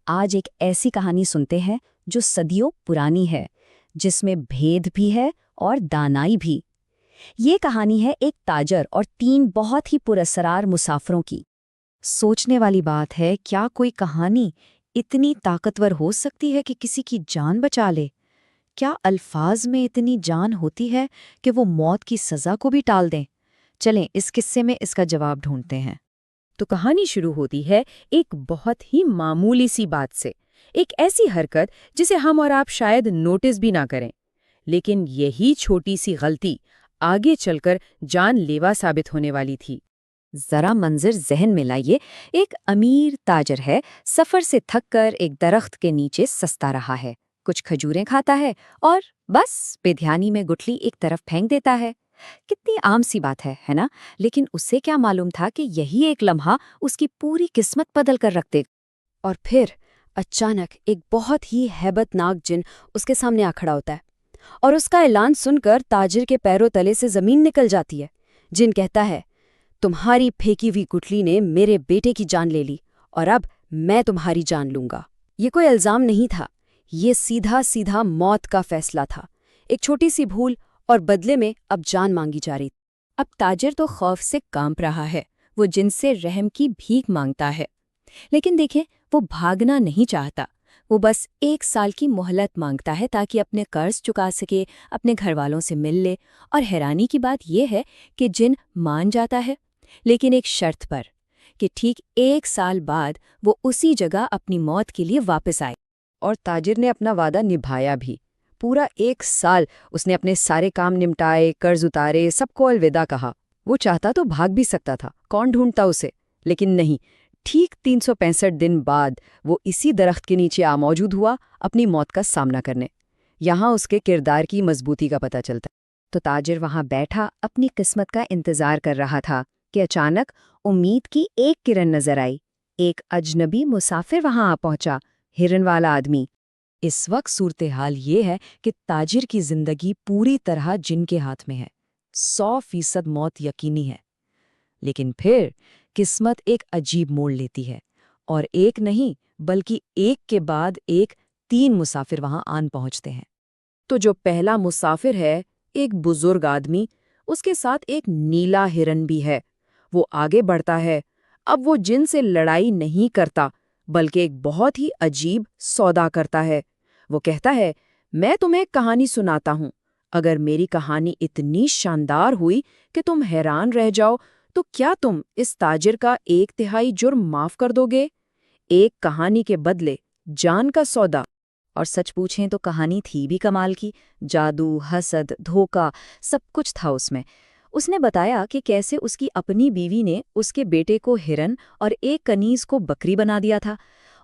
آج ایک ایسی کہانی سنتے ہیں جو صدیوں پرانی ہے، جس میں بھید بھی ہے اور دانائی بھی۔ یہ کہانی ہے ایک تاجر اور 3 بہت ہی پراسرار مسافروں کی۔ سوچنے والی بات ہے، کیا کوئی کہانی اتنی طاقتور ہو سکتی ہے کہ کسی کی جان بچا لے؟ کیا الفاظ میں اتنی جان ہوتی ہے کہ وہ موت کی سزا کو بھی ٹال دیں؟ چلیں اس قصے میں اس کا جواب ڈھونڈتے ہیں۔ تو کہانی شروع ہوتی ہے ایک بہت ہی معمولی سی بات سے، ایک ایسی حرکت جسے ہم اور آپ شاید نوٹس بھی نہ کریں، لیکن یہی چھوٹی سی غلطی آگے چل کر جان لیوا ثابت ہونے والی تھی۔ ذرا منظر ذہن میں لائیے، ایک امیر تاجر ہے، سفر سے تھک کر ایک درخت کے نیچے سستا رہا ہے، کچھ کھجوریں کھاتا ہے اور بس بے دھیانی میں گٹھلی ایک طرف پھینک دیتا ہے۔ کتنی عام سی بات ہے نا؟ لیکن اسے کیا معلوم تھا کہ یہی ایک لمحہ اس کی پوری قسمت بدل کر رکھ دے گا۔ اور پھر اچانک ایک بہت ہی ہیبت ناک جن اس کے سامنے آ کھڑا ہوتا ہے، اور اس کا اعلان سن کر تاجر کے پیروں تلے سے زمین نکل جاتی ہے۔ جن کہتا ہے، تمہاری پھینکی ہوئی گٹھلی نے میرے بیٹے کی جان لے لی اور اب میں تمہاری جان لوں گا۔ یہ کوئی الزام نہیں تھا، یہ سیدھا سیدھا موت کا فیصلہ تھا۔ ایک چھوٹی سی بھول اور بدلے میں اب جان مانگی جا رہی۔ اب تاجر تو خوف سے کانپ رہا ہے، وہ جن سے رحم کی بھیک مانگتا ہے، لیکن دیکھیں وہ بھاگنا نہیں چاہتا، وہ بس 1 سال کی مہلت مانگتا ہے تاکہ اپنے قرض چکا سکے، اپنے گھر والوں سے مل لے۔ اور حیرانی کی بات یہ ہے کہ جن مان جاتا ہے، لیکن ایک شرط پر، کہ ٹھیک 1 سال بعد وہ اسی جگہ اپنی موت کے لیے واپس آئے۔ اور تاجر نے اپنا وعدہ نبھایا بھی۔ پورا 1 سال اس نے اپنے سارے کام نمٹائے، قرض اتارے، سب کو الوداع کہا۔ وہ چاہتا تو بھاگ بھی سکتا تھا، کون ڈھونڈتا اسے؟ لیکن نہیں، ٹھیک 365 دن بعد وہ اسی درخت کے نیچے موجود ہوا، اپنی موت کا سامنا کرنے۔ یہاں اس کے کردار کی مضبوطی کا پتہ چلتا۔ تو تاجر وہاں بیٹھا اپنی قسمت کا انتظار کر رہا تھا کہ اچانک امید کی ایک کرن نظر آئی۔ ایک اجنبی مسافر وہاں آ پہنچا، ہرن والا آدمی۔ اس وقت صورتحال یہ ہے کہ تاجر کی زندگی پوری طرح جن کے ہاتھ میں ہے، 100% موت یقینی ہے۔ لیکن پھر قسمت ایک عجیب موڑ لیتی ہے، اور ایک نہیں بلکہ ایک کے بعد ایک 3 مسافر وہاں آن پہنچتے ہیں۔ تو جو پہلا مسافر ہے، ایک بزرگ آدمی، اس کے ساتھ ایک نیلا ہرن بھی ہے۔ وہ آگے بڑھتا ہے۔ اب وہ جن سے لڑائی نہیں کرتا، بلکہ ایک بہت ہی عجیب سودا کرتا ہے۔ وہ کہتا ہے، میں تمہیں ایک کہانی سناتا ہوں، اگر میری کہانی اتنی شاندار ہوئی کہ تم حیران رہ جاؤ تو کیا تم اس تاجر کا 1/3 جرم معاف کر دو گے؟ ایک کہانی کے بدلے جان کا سودا۔ اور سچ پوچھیں تو کہانی تھی بھی کمال کی، جادو، حسد، دھوکہ، سب کچھ تھا اس میں۔ اس نے بتایا کہ کیسے اس کی اپنی بیوی نے اس کے بیٹے کو ہرن اور ایک کنیز کو بکری بنا دیا تھا،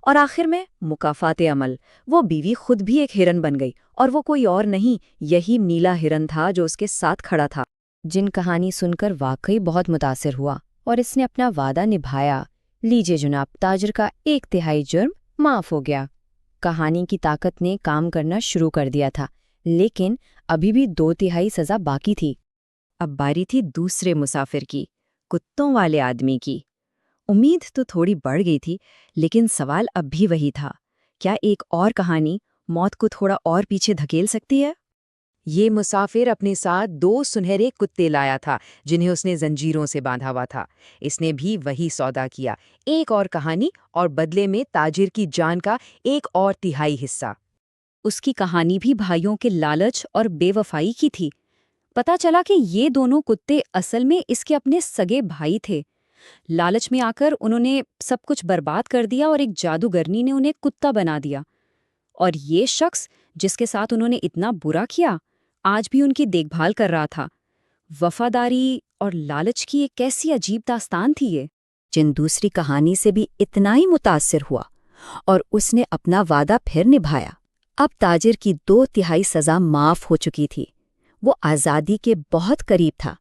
اور آخر میں مکافات عمل، وہ بیوی خود بھی ایک ہرن بن گئی، اور وہ کوئی اور نہیں، یہی نیلا ہرن تھا جو اس کے ساتھ کھڑا تھا۔ جن کہانی سن کر واقعی بہت متاثر ہوا، اور اس نے اپنا وعدہ نبھایا۔ لیجئے جناب، تاجر کا 1/3 جرم معاف ہو گیا۔ کہانی کی طاقت نے کام کرنا شروع کر دیا تھا، لیکن ابھی بھی 2/3 سزا باقی تھی۔ اب باری تھی دوسرے مسافر کی، کتوں والے آدمی کی۔ امید تو تھوڑی بڑھ گئی تھی، لیکن سوال اب بھی وہی تھا، کیا ایک اور کہانی موت کو تھوڑا اور پیچھے دھکیل سکتی ہے؟ یہ مسافر اپنے ساتھ 2 سنہرے کتے لایا تھا، جنہیں اس نے زنجیروں سے باندھا ہوا تھا۔ اس نے بھی وہی سودا کیا، ایک اور کہانی، اور بدلے میں تاجر کی جان کا 1 اور تہائی حصہ۔ اس کی کہانی بھی بھائیوں کے لالچ اور بے وفائی کی تھی۔ پتا چلا کہ یہ دونوں کتے اصل میں اس کے اپنے سگے بھائی تھے۔ لالچ میں آ کر انہوں نے سب کچھ برباد کر دیا، اور ایک جادوگرنی نے انہیں کتا بنا دیا۔ اور یہ شخص جس کے ساتھ انہوں نے اتنا برا کیا، آج بھی ان کی دیکھ بھال کر رہا تھا۔ وفاداری اور لالچ کی ایک کیسی عجیب داستان تھی یہ۔ جن دوسری کہانی سے بھی اتنا ہی متاثر ہوا، اور اس نے اپنا وعدہ پھر نبھایا۔ اب تاجر کی 2/3 سزا معاف ہو چکی تھی، وہ آزادی کے بہت قریب تھا،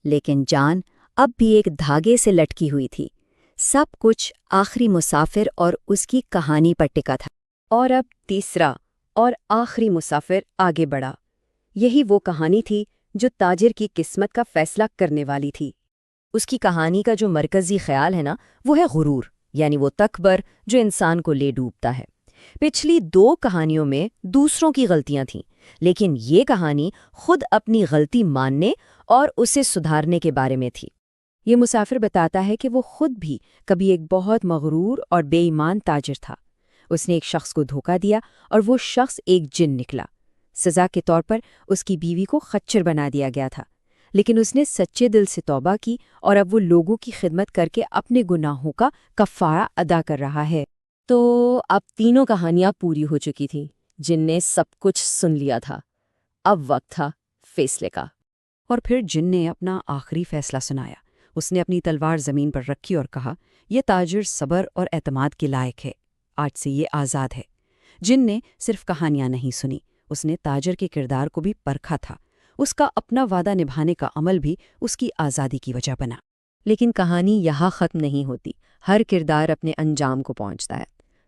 لیکن جان اب بھی ایک دھاگے سے لٹکی ہوئی تھی۔ سب کچھ آخری مسافر اور اس کی کہانی پر ٹکا تھا۔ اور اب تیسرا اور آخری مسافر آگے بڑھا۔ یہی وہ کہانی تھی جو تاجر کی قسمت کا فیصلہ کرنے والی تھی۔ اس کی کہانی کا جو مرکزی خیال ہے نا، وہ ہے غرور۔ یعنی وہ تکبر جو انسان کو لے ڈوبتا ہے۔ پچھلی 2 کہانیوں میں دوسروں کی غلطیاں تھیں، لیکن یہ کہانی خود اپنی غلطی ماننے اور اسے سدھارنے کے بارے میں تھی۔ یہ مسافر بتاتا ہے کہ وہ خود بھی کبھی ایک بہت مغرور اور بے ایمان تاجر تھا۔ اس نے ایک شخص کو دھوکہ دیا اور وہ شخص ایک جن نکلا۔ سزا کے طور پر اس کی بیوی کو خچر بنا دیا گیا تھا، لیکن اس نے سچے دل سے توبہ کی اور اب وہ لوگوں کی خدمت کر کے اپنے گناہوں کا کفارہ ادا کر رہا ہے۔ تو اب تینوں کہانیاں پوری ہو چکی تھیں، جن نے سب کچھ سن لیا تھا۔ اب وقت تھا فیصلے کا۔ اور پھر جن نے اپنا آخری فیصلہ سنایا۔ اس نے اپنی تلوار زمین پر رکھی اور کہا، یہ تاجر صبر اور اعتماد کے لائق ہے، آج سے یہ آزاد ہے۔ جن نے صرف کہانیاں نہیں سنی، اس نے تاجر کے کردار کو بھی پرکھا تھا۔ اس کا اپنا وعدہ نبھانے کا عمل بھی اس کی آزادی کی وجہ بنا۔ لیکن کہانی یہاں ختم نہیں ہوتی، ہر کردار اپنے انجام کو پہنچتا ہے۔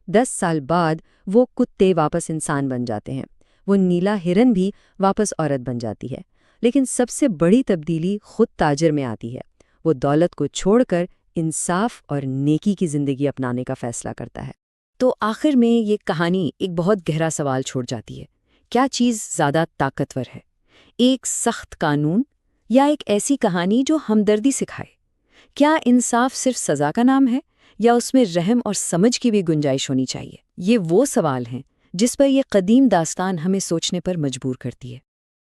10 سال بعد وہ کتے واپس انسان بن جاتے ہیں، وہ نیلا ہرن بھی واپس عورت بن جاتی ہے، لیکن سب سے بڑی تبدیلی خود تاجر میں آتی ہے۔ وہ دولت کو چھوڑ کر انصاف اور نیکی کی زندگی اپنانے کا فیصلہ کرتا ہے۔ تو آخر میں یہ کہانی ایک بہت گہرا سوال چھوڑ جاتی ہے، کیا چیز زیادہ طاقتور ہے؟ ایک سخت قانون یا ایک ایسی کہانی جو ہمدردی سکھائے؟ کیا انصاف صرف سزا کا نام ہے یا اس میں رحم اور سمجھ کی بھی گنجائش ہونی چاہیے؟ یہ وہ سوال ہیں جس پر یہ قدیم داستان ہمیں سوچنے پر مجبور کرتی ہے۔